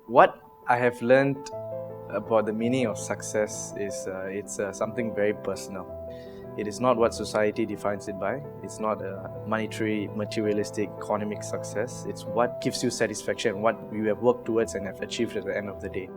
What I have learned about the meaning of success is it's something very personal. It is not what society defines it by. It's not a monetary, materialistic, economic success. It's what gives you satisfaction, what you have worked towards and have achieved at the end of the day.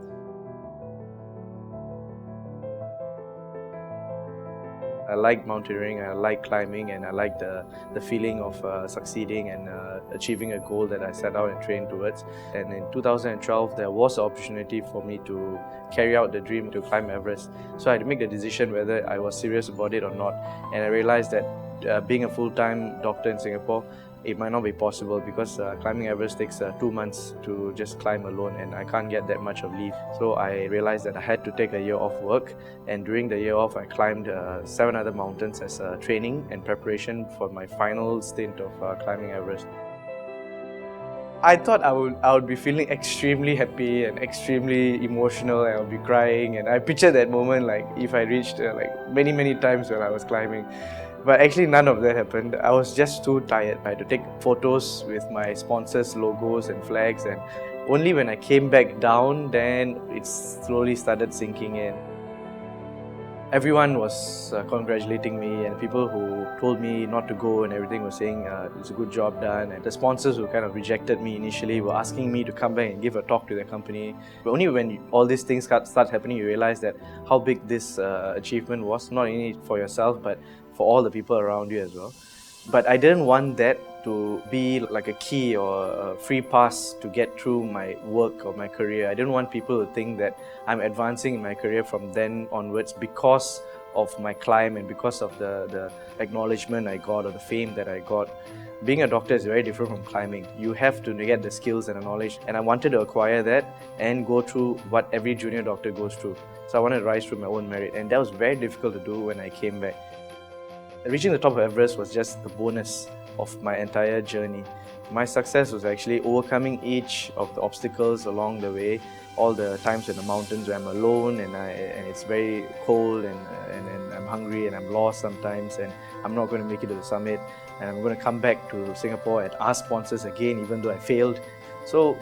I like mountaineering, I like climbing, and I like the feeling of succeeding and achieving a goal that I set out and trained towards. And in 2012, there was an opportunity for me to carry out the dream to climb Everest. So I had to make the decision whether I was serious about it or not. And I realized that being a full-time doctor in Singapore, it might not be possible because climbing Everest takes 2 months to just climb alone, and I can't get that much of leave. So I realized that I had to take a year off work, and during the year off I climbed 7 other mountains as training and preparation for my final stint of climbing Everest. I thought I would be feeling extremely happy and extremely emotional, and I would be crying, and I pictured that moment like if I reached like many times when I was climbing. But actually none of that happened. I was just too tired. I had to take photos with my sponsors' logos and flags, and only when I came back down then it slowly started sinking in. Everyone was congratulating me, and people who told me not to go and everything were saying it's a good job done. And the sponsors who kind of rejected me initially were asking me to come back and give a talk to their company. But only when all these things start happening, you realize that how big this achievement was, not only for yourself but for all the people around you as well. But I didn't want that to be like a key or a free pass to get through my work or my career. I didn't want people to think that I'm advancing in my career from then onwards because of my climb and because of the acknowledgement I got or the fame that I got. Being a doctor is very different from climbing. You have to get the skills and the knowledge, and I wanted to acquire that and go through what every junior doctor goes through. So I wanted to rise through my own merit, and that was very difficult to do when I came back. Reaching the top of Everest was just the bonus of my entire journey. My success was actually overcoming each of the obstacles along the way, all the times in the mountains where I'm alone and it's very cold and I'm hungry and I'm lost sometimes and I'm not going to make it to the summit, and I'm going to come back to Singapore and ask sponsors again even though I failed. So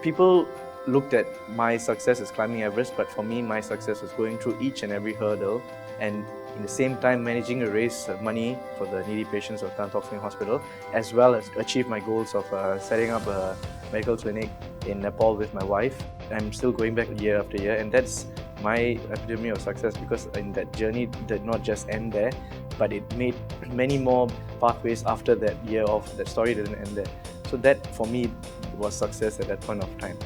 people looked at my success as climbing Everest, but for me my success was going through each and every hurdle and in the same time managing to raise money for the needy patients of Tan Tock Seng Hospital, as well as achieve my goals of setting up a medical clinic in Nepal with my wife. I'm still going back year after year, and that's my epitome of success, because in that journey did not just end there, but it made many more pathways after that year of that story didn't end there. So that for me was success at that point of time.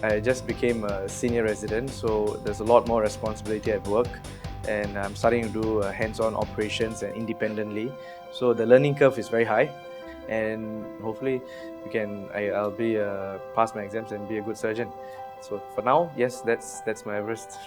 I just became a senior resident, so there's a lot more responsibility at work, and I'm starting to do hands-on operations and independently. So the learning curve is very high, and hopefully I'll be pass my exams and be a good surgeon. So for now, yes, that's my Everest.